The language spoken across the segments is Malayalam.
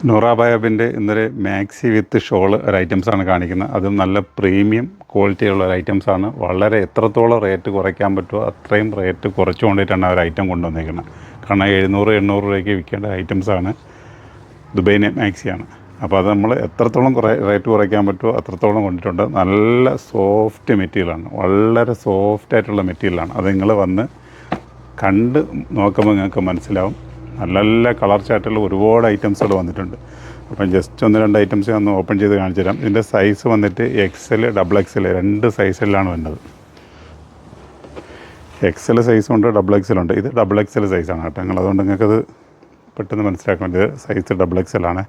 നൂറ ബയോബിൻ്റെ ഇന്നൊരു മാക്സി വിത്ത് ഷോൾ ഒരു ഐറ്റംസാണ് കാണിക്കുന്നത്. അതും നല്ല പ്രീമിയം ക്വാളിറ്റിയുള്ള ഒരു ഐറ്റംസാണ്. വളരെ എത്രത്തോളം റേറ്റ് കുറയ്ക്കാൻ പറ്റുമോ അത്രയും റേറ്റ് കുറച്ചു കൊണ്ടിട്ടാണ് ആ ഒരു ഐറ്റം കൊണ്ടുവന്നിരിക്കുന്നത്. കാരണം 700-800 രൂപയ്ക്ക് വിൽക്കേണ്ട ഐറ്റംസാണ്. ദുബൈ മാക്സിയാണ്. അപ്പോൾ അത് നമ്മൾ എത്രത്തോളം റേറ്റ് കുറയ്ക്കാൻ പറ്റുമോ അത്രത്തോളം കൊണ്ടിട്ടുണ്ട്. നല്ല സോഫ്റ്റ് മെറ്റീരിയലാണ്, വളരെ സോഫ്റ്റായിട്ടുള്ള മെറ്റീരിയലാണ്. അത് നിങ്ങൾ വന്ന് കണ്ട് നോക്കുമ്പോൾ നിങ്ങൾക്ക് മനസ്സിലാവും. നല്ല നല്ല കളർ ചാർട്ടുകൾ ഒരുപാട് ഐറ്റംസുകൾ വന്നിട്ടുണ്ട്. അപ്പം ജസ്റ്റ് 1-2 ഐറ്റംസ് ഒന്ന് ഓപ്പൺ ചെയ്ത് കാണിച്ചു തരാം. ഇതിൻ്റെ സൈസ് വന്നിട്ട് XL, XXL 2 സൈസിലാണ് വരുന്നത്. XL സൈസുണ്ട്, XXL ഉണ്ട്. ഇത് XXL സൈസാണ് കേട്ടോ. അതുകൊണ്ട് നിങ്ങൾക്കത് പെട്ടെന്ന് മനസ്സിലാക്കാൻ വേണ്ടി സൈസ് XXL ആണ്.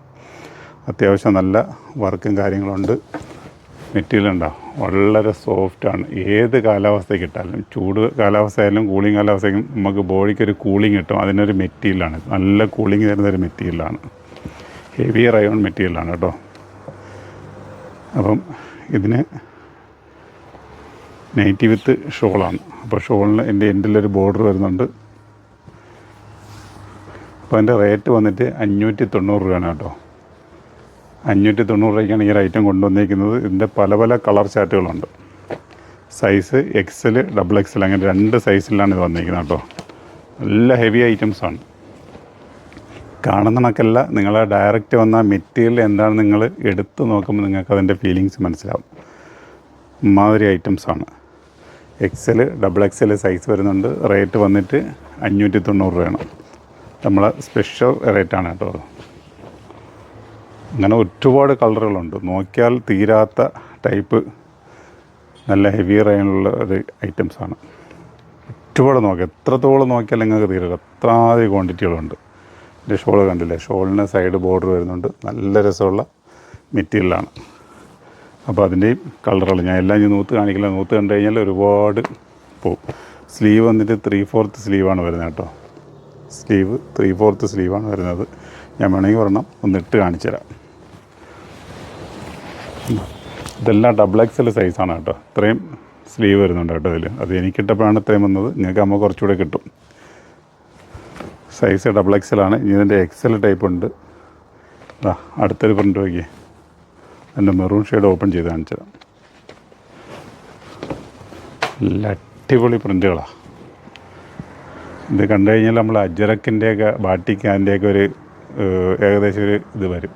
അത്യാവശ്യം നല്ല വർക്കും കാര്യങ്ങളുണ്ട്. മെറ്റീരിയൽ ഉണ്ടാവും, വളരെ സോഫ്റ്റാണ്. ഏത് കാലാവസ്ഥയ്ക്ക് ഇട്ടാലും, ചൂട് കാലാവസ്ഥ ആയാലും കൂളിംഗ് കാലാവസ്ഥയ്ക്കും നമുക്ക് ബോഡിക്കൊരു കൂളിംഗ് കിട്ടും. അതിനൊരു മെറ്റീരിയലാണ്, നല്ല കൂളിംഗ് തരുന്നൊരു മെറ്റീരിയലാണ്. ഹെവി റയോൺ മെറ്റീരിയലാണ് കേട്ടോ. അപ്പം ഇതിന് നൈറ്റി വിത്ത് ഷോളാണ്. അപ്പോൾ ഷോളിന് എൻ്റെ എൻഡിലൊരു ബോർഡർ വരുന്നുണ്ട്. അപ്പോൾ അതിൻ്റെ റേറ്റ് വന്നിട്ട് 590 രൂപയാണ് കേട്ടോ. 590 രൂപയ്ക്കാണ് ഈ ഒരു ഐറ്റം കൊണ്ടുവന്നിരിക്കുന്നത്. ഇതിൻ്റെ പല പല കളർ ചാർട്ടുകളുണ്ട്. സൈസ് XL, XXL അങ്ങനെ 2 സൈസിലാണ് ഇത് വന്നിരിക്കുന്നത് കേട്ടോ. നല്ല ഹെവി ഐറ്റംസാണ്. കാണുന്ന കണക്കല്ല, നിങ്ങൾ ഡയറക്റ്റ് വന്ന മെറ്റീരിയൽ എന്താണ് നിങ്ങൾ എടുത്ത് നോക്കുമ്പോൾ നിങ്ങൾക്ക് അതിൻ്റെ ഫീലിങ്സ് മനസ്സിലാവും. മാതിരി ഐറ്റംസാണ്. XL, XXL സൈസ് വരുന്നുണ്ട്. റേറ്റ് വന്നിട്ട് 590 രൂപയാണ്. നമ്മളെ സ്പെഷ്യൽ റേറ്റാണ് കേട്ടോ. അങ്ങനെ ഒരുപാട് കളറുകളുണ്ട്, നോക്കിയാൽ തീരാത്ത ടൈപ്പ് നല്ല ഹെവി റേഞ്ചുള്ള ഒരു ഐറ്റംസാണ്. ഒരുപാട് എത്രത്തോളം നോക്കിയാൽ നിങ്ങൾക്ക് തീരില്ല, അത്രാതി ക്വാണ്ടിറ്റികളുണ്ട്. എൻ്റെ ഷോൾ കണ്ടില്ലേ, ഷോളിന് സൈഡ് ബോർഡർ വരുന്നുണ്ട്. നല്ല രസമുള്ള മെറ്റീരിയലാണ്. അപ്പോൾ അതിൻ്റെയും കളറുകൾ ഞാൻ എല്ലാം നൂത്ത് കാണിക്കില്ല. നൂത്ത് കണ്ടു കഴിഞ്ഞാൽ ഒരുപാട് പോവും. സ്ലീവ് വന്നിട്ട് 3/4 സ്ലീവാണ് വരുന്നത് കേട്ടോ. സ്ലീവ് 3/4 സ്ലീവാണ് വരുന്നത്. ഞാൻ വേണമെങ്കിൽ ഒരെണ്ണം ഒന്നിട്ട് കാണിച്ചു തരാം. ഇതെല്ലാം XXL സൈസാണ് കേട്ടോ. ഇത്രയും സ്ലീവ് വരുന്നുണ്ട് കേട്ടോ ഇതിൽ. അത് എനിക്കിട്ടപ്പോഴാണ് ഇത്രയും വന്നത്. നിങ്ങൾക്ക് ആകുമ്പോൾ കുറച്ചുകൂടെ കിട്ടും. സൈസ് XXL ആണ്. ഇതിൻ്റെ XL ടൈപ്പ് ഉണ്ട്. അടുത്തൊരു പ്രിൻ്റ് നോക്കിയേ, എൻ്റെ മെറൂൺ ഷെയ്ഡ് ഓപ്പൺ ചെയ്ത് കാണിച്ചു തരാം. നല്ല അടിപൊളി പ്രിൻ്റുകളാണ്. ഇത് കണ്ടു കഴിഞ്ഞാൽ നമ്മൾ അജറക്കിൻ്റെയൊക്കെ ബാട്ടിക്ക് അതിൻ്റെയൊക്കെ ഒരു ഏകദേശം ഒരു ഇത് വരും.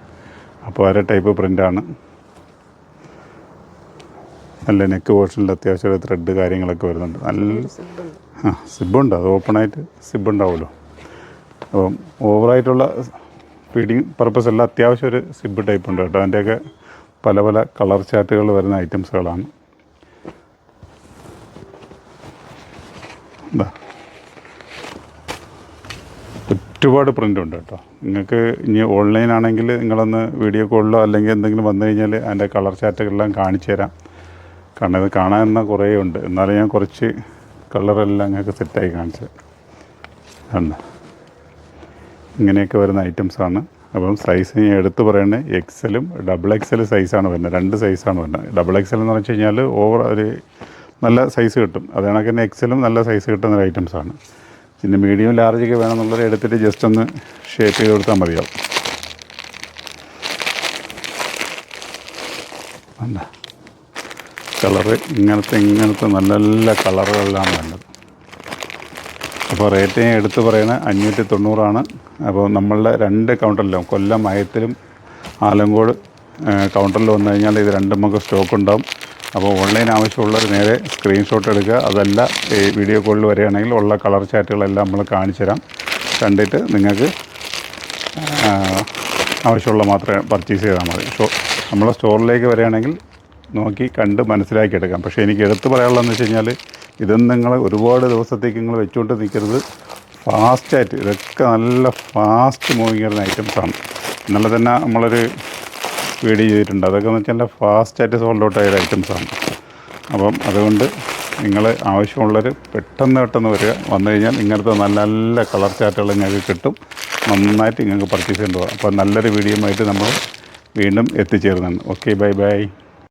അപ്പോൾ ഒരേ ടൈപ്പ് പ്രിൻ്റാണ്. നല്ല നെക്ക് പോർഷനിൽ അത്യാവശ്യം ഒരു ത്രെഡ് കാര്യങ്ങളൊക്കെ വരുന്നുണ്ട്. നല്ല സിബുണ്ട്, അത് ഓപ്പണായിട്ട് സിബുണ്ടാവുമല്ലോ. അപ്പം ഓവറായിട്ടുള്ള ഫീഡിങ് പർപ്പസ് അല്ല, അത്യാവശ്യം ഒരു സിബ് ടൈപ്പ് ഉണ്ട് കേട്ടോ. അതിൻ്റെയൊക്കെ പല പല കളർ ചാർട്ടുകൾ വരുന്ന ഐറ്റംസുകളാണ്. എന്താ ഒരുപാട് പ്രിൻ്റ് ഉണ്ട് കേട്ടോ. നിങ്ങൾക്ക് ഇനി ഓൺലൈൻ ആണെങ്കിൽ നിങ്ങളൊന്ന് വീഡിയോ കോളിലോ അല്ലെങ്കിൽ എന്തെങ്കിലും വന്നു കഴിഞ്ഞാൽ അതിൻ്റെ കളർ ചാർട്ടുകളെല്ലാം കാണിച്ചു തരാം. കാരണം ഇത് കാണാൻ കുറേ ഉണ്ട്. എന്നാലും ഞാൻ കുറച്ച് കളറെല്ലാം നിങ്ങൾക്ക് സെറ്റായി കാണിച്ചത് ഉണ്ട്. ഇങ്ങനെയൊക്കെ വരുന്ന ഐറ്റംസാണ്. അപ്പം സൈസ് ഞാൻ എടുത്ത് പറയുന്നത് XLഉം XXL സൈസാണ് വരുന്നത്. 2 സൈസാണ് വരുന്നത്. XXL എന്ന് വെച്ച് കഴിഞ്ഞാൽ ഓവർ ഒരു നല്ല സൈസ് കിട്ടും. അത് കണക്ക് തന്നെ XLഉം നല്ല സൈസ് കിട്ടുന്ന ഒരു ഐറ്റംസാണ്. പിന്നെ മീഡിയം ലാർജൊക്കെ വേണമെന്നുള്ളത് എടുത്തിട്ട് ജസ്റ്റ് ഒന്ന് ഷേപ്പ് ചെയ്ത് കൊടുത്താൽ മതിയാവും. അല്ല കളറ് ഇങ്ങനത്തെ നല്ല നല്ല കളറുകളിലാണ് വേണ്ടത്. അപ്പോൾ റേറ്റ് ഞാൻ എടുത്ത് പറയുന്നത് 590 അപ്പോൾ നമ്മളുടെ 2 കൗണ്ടറിലും, കൊല്ലം മയത്തിലും ആലങ്കോട് കൗണ്ടറിൽ വന്നു കഴിഞ്ഞാൽ ഇത് 2 നമുക്ക് സ്റ്റോക്ക് ഉണ്ടാവും. അപ്പോൾ ഓൺലൈൻ ആവശ്യമുള്ളവർ നേരെ സ്ക്രീൻഷോട്ട് എടുക്കുക. അതല്ല ഈ വീഡിയോ കോളിൽ വരികയാണെങ്കിൽ ഉള്ള കളർ ചാർട്ടുകളെല്ലാം നമ്മൾ കാണിച്ചു തരാം. കണ്ടിട്ട് നിങ്ങൾക്ക് ആവശ്യമുള്ള മാത്രമേ പർച്ചേസ് ചെയ്താൽ മതി. നമ്മളെ സ്റ്റോറിലേക്ക് വരികയാണെങ്കിൽ നോക്കി കണ്ട് മനസ്സിലാക്കി എടുക്കാം. പക്ഷേ എനിക്ക് എടുത്ത് പറയാനുള്ളതെന്ന് വെച്ച് കഴിഞ്ഞാൽ ഇതൊന്നും നിങ്ങൾ ഒരുപാട് ദിവസത്തേക്ക് നിങ്ങൾ വെച്ചുകൊണ്ട് നിൽക്കരുത്. ഫാസ്റ്റായിട്ട്, ഇതൊക്കെ നല്ല ഫാസ്റ്റ് മൂവിങ് വരുന്ന ഐറ്റംസാണ്. ഇന്നലെ തന്നെ നമ്മളൊരു വീഡിയോ ചെയ്തിട്ടുണ്ട്. അതൊക്കെ എന്ന് വെച്ചാൽ ഫാസ്റ്റായിട്ട് സോൾഡ് ഔട്ട് ആയ ഐറ്റംസാണ്. അപ്പം അതുകൊണ്ട് നിങ്ങൾ ആവശ്യമുള്ളവർ പെട്ടെന്ന് വരിക. വന്നു കഴിഞ്ഞാൽ ഇങ്ങനത്തെ നല്ല നല്ല കളർ ചാർട്ടുകൾ നിങ്ങൾക്ക് കിട്ടും. നന്നായിട്ട് നിങ്ങൾക്ക് പർച്ചേസ് ചെയ്യേണ്ടതാണ്. അപ്പോൾ നല്ലൊരു വീഡിയോ ആയിട്ട് നമ്മൾ വീണ്ടും എത്തിച്ചേരുന്നതാണ്. Okay, by.